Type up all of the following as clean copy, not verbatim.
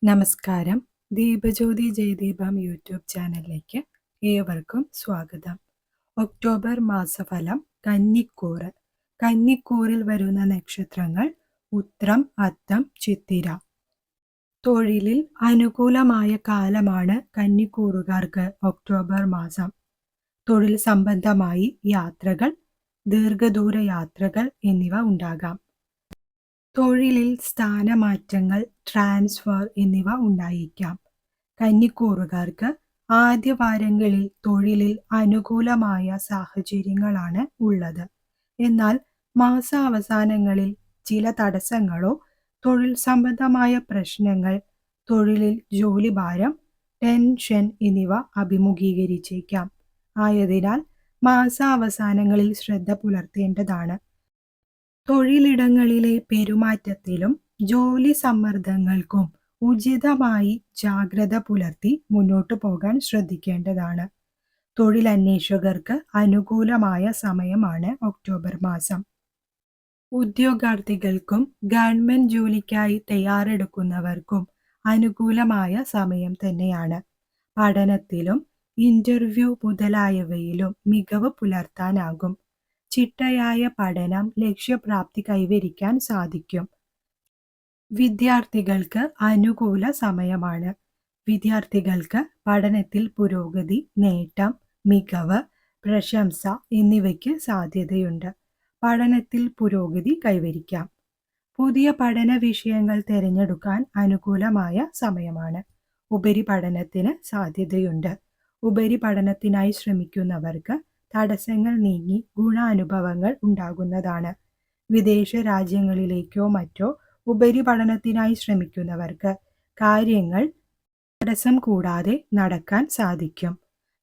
നമസ്കാരം. ദീപജ്യോതി ജയദീപം യൂട്യൂബ് ചാനലിലേക്ക് ഏവർക്കും സ്വാഗതം. ഒക്ടോബർ മാസഫലം കന്നിക്കൂറ്. കന്നിക്കൂറിൽ വരുന്ന നക്ഷത്രങ്ങൾ ഉത്രം, അത്തം, ചിത്തിര. തൊഴിലിൽ അനുകൂലമായ കാലമാണ് കന്നിക്കൂറുകാർക്ക് ഒക്ടോബർ മാസം. തൊഴിൽ സംബന്ധമായി യാത്രകൾ, ദീർഘദൂര യാത്രകൾ എന്നിവ ഉണ്ടാകാം. തൊഴിലിൽ സ്ഥാനമാറ്റങ്ങൾ, ട്രാൻസ്ഫർ എന്നിവ ഉണ്ടായേക്കാം. കന്നിക്കൂറുകാർക്ക് ആദ്യ വാരങ്ങളിൽ തൊഴിലിൽ അനുകൂലമായ സാഹചര്യങ്ങളാണ് ഉള്ളത്. എന്നാൽ മാസാവസാനങ്ങളിൽ ചില തടസ്സങ്ങളോ തൊഴിൽ സംബന്ധമായ പ്രശ്നങ്ങൾ, തൊഴിലിൽ ജോലിഭാരം, ടെൻഷൻ എന്നിവ അഭിമുഖീകരിച്ചേക്കാം. ആയതിനാൽ മാസാവസാനങ്ങളിൽ ശ്രദ്ധ പുലർത്തേണ്ടതാണ്. തൊഴിലിടങ്ങളിലെ പെരുമാറ്റത്തിലും ജോലി സമ്മർദ്ദങ്ങൾക്കും ഉചിതമായി ജാഗ്രത പുലർത്തി മുന്നോട്ടു പോകാൻ ശ്രദ്ധിക്കേണ്ടതാണ്. തൊഴിലന്വേഷകർക്ക് അനുകൂലമായ സമയമാണ് ഒക്ടോബർ മാസം. ഉദ്യോഗാർത്ഥികൾക്കും ഗവൺമെന്റ് ജോലിക്കായി തയ്യാറെടുക്കുന്നവർക്കും അനുകൂലമായ സമയം തന്നെയാണ്. പഠനത്തിലും ഇന്റർവ്യൂ മുതലായവയിലും മികവ് പുലർത്താനാകും. ചിട്ടയായ പഠനം ലക്ഷ്യപ്രാപ്തി കൈവരിക്കാൻ സാധിക്കും. വിദ്യാർത്ഥികൾക്ക് അനുകൂല സമയമാണ്. വിദ്യാർത്ഥികൾക്ക് പഠനത്തിൽ പുരോഗതി, നേട്ടം, മികവ്, പ്രശംസ എന്നിവയ്ക്ക് സാധ്യതയുണ്ട്. പഠനത്തിൽ പുരോഗതി കൈവരിക്കാം. പുതിയ പഠന വിഷയങ്ങൾ തിരഞ്ഞെടുക്കാൻ അനുകൂലമായ സമയമാണ്. ഉപരിപഠനത്തിന് സാധ്യതയുണ്ട്. ഉപരിപഠനത്തിനായി ശ്രമിക്കുന്നവർക്ക് തടസ്സങ്ങൾ നീങ്ങി ഗുണാനുഭവങ്ങൾ ഉണ്ടാകുന്നതാണ്. വിദേശ രാജ്യങ്ങളിലേക്കോ മറ്റോ ഉപരിപഠനത്തിനായി ശ്രമിക്കുന്നവർക്ക് കാര്യങ്ങൾ തടസ്സം കൂടാതെ നടക്കാൻ സാധിക്കും.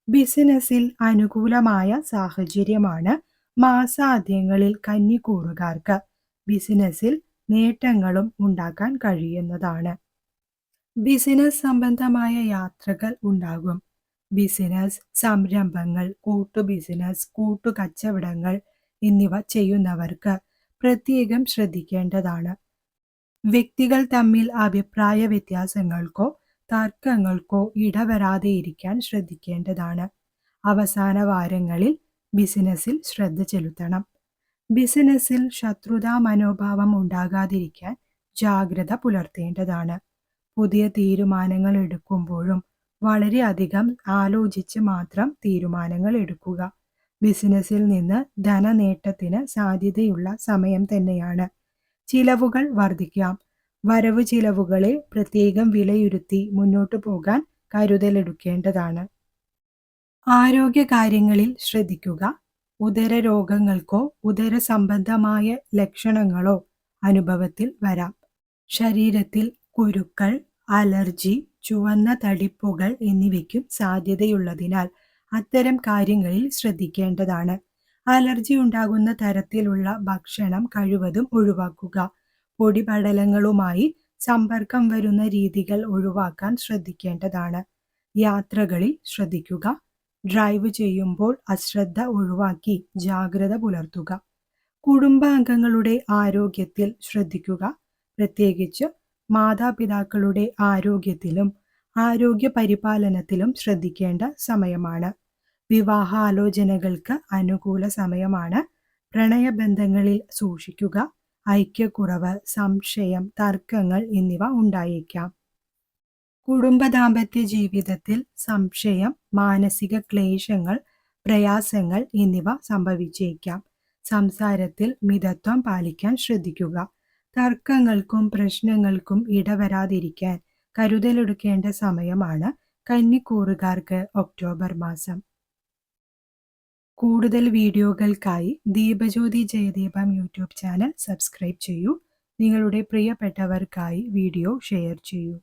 ബിസിനസ്സിൽ അനുകൂലമായ സാഹചര്യമാണ് മാസാന്ത്യങ്ങളിൽ കന്നിക്കൂറുകാർക്ക്. ബിസിനസ്സിൽ നേട്ടങ്ങളും ഉണ്ടാക്കാൻ കഴിയുന്നതാണ്. ബിസിനസ് സംബന്ധമായ യാത്രകൾ ഉണ്ടാകും. ബിസിനസ് സംരംഭങ്ങൾ, കൂട്ടു ബിസിനസ്, കൂട്ടുകച്ചവടങ്ങൾ എന്നിവ ചെയ്യുന്നവർക്ക് പ്രത്യേകം ശ്രദ്ധിക്കേണ്ടതാണ്. വ്യക്തികൾ തമ്മിൽ അഭിപ്രായ വ്യത്യാസങ്ങൾക്കോ തർക്കങ്ങൾക്കോ ഇടവരാതെ ഇരിക്കാൻ ശ്രദ്ധിക്കേണ്ടതാണ്. അവസാന വാരങ്ങളിൽ ബിസിനസ്സിൽ ശ്രദ്ധ ചെലുത്തണം. ബിസിനസ്സിൽ ശത്രുതാ മനോഭാവം ഉണ്ടാകാതിരിക്കാൻ ജാഗ്രത പുലർത്തേണ്ടതാണ്. പുതിയ തീരുമാനങ്ങൾ എടുക്കുമ്പോഴും വളരെയധികം ആലോചിച്ച് മാത്രം തീരുമാനങ്ങൾ എടുക്കുക. ബിസിനസ്സിൽ നിന്ന് ധനനേട്ടത്തിന് സാധ്യതയുള്ള സമയം തന്നെയാണ്. ചിലവുകൾ വർദ്ധിക്കാം. വരവ് ചിലവുകളെ പ്രത്യേകം വിലയിരുത്തി മുന്നോട്ടു പോകാൻ കരുതലെടുക്കേണ്ടതാണ്. ആരോഗ്യ കാര്യങ്ങളിൽ ശ്രദ്ധിക്കുക. ഉദര രോഗങ്ങൾക്കോ ഉദര സംബന്ധമായ ലക്ഷണങ്ങളോ അനുഭവത്തിൽ വരാം. ശരീരത്തിൽ കുരുക്കൾ, അലർജി, ചുവന്ന തടിപ്പുകൾ എന്നിവയ്ക്കും സാധ്യതയുള്ളതിനാൽ അത്തരം കാര്യങ്ങളിൽ ശ്രദ്ധിക്കേണ്ടതാണ്. അലർജി ഉണ്ടാകുന്ന തരത്തിലുള്ള ഭക്ഷണം കഴിവതും ഒഴിവാക്കുക. പൊടിപടലങ്ങളുമായി സമ്പർക്കം വരുന്ന രീതികൾ ഒഴിവാക്കാൻ ശ്രദ്ധിക്കേണ്ടതാണ്. യാത്രകളിൽ ശ്രദ്ധിക്കുക. ഡ്രൈവ് ചെയ്യുമ്പോൾ അശ്രദ്ധ ഒഴിവാക്കി ജാഗ്രത പുലർത്തുക. കുടുംബാംഗങ്ങളുടെ ആരോഗ്യത്തിൽ ശ്രദ്ധിക്കുക. പ്രത്യേകിച്ച് മാതാപിതാക്കളുടെ ആരോഗ്യത്തിലും ആരോഗ്യ പരിപാലനത്തിലും ശ്രദ്ധിക്കേണ്ട സമയമാണ്. വിവാഹാലോചനകൾക്ക് അനുകൂല സമയമാണ്. പ്രണയബന്ധങ്ങളിൽ സൂക്ഷിക്കുക. ഐക്യക്കുറവ്, സംശയം, തർക്കങ്ങൾ എന്നിവ ഉണ്ടായേക്കാം. കുടുംബ ദാമ്പത്യ ജീവിതത്തിൽ സംശയം, മാനസിക ക്ലേശങ്ങൾ, പ്രയാസങ്ങൾ എന്നിവ സംഭവിച്ചേക്കാം. സംസാരത്തിൽ മിതത്വം പാലിക്കാൻ ശ്രദ്ധിക്കുക. തർക്കങ്ങൾക്കും പ്രശ്നങ്ങൾക്കും ഇടവരാതിരിക്കാൻ കരുതലെടുക്കേണ്ട സമയമാണ് കന്നിക്കൂറുകാർക്ക് ഒക്ടോബർ മാസം. കൂടുതൽ വീഡിയോകൾക്കായി Deepajyothi Jayadeepam YouTube channel subscribe ചെയ്യൂ. നിങ്ങളുടെ പ്രിയപ്പെട്ടവർക്കായി വീഡിയോ ഷെയർ ചെയ്യൂ.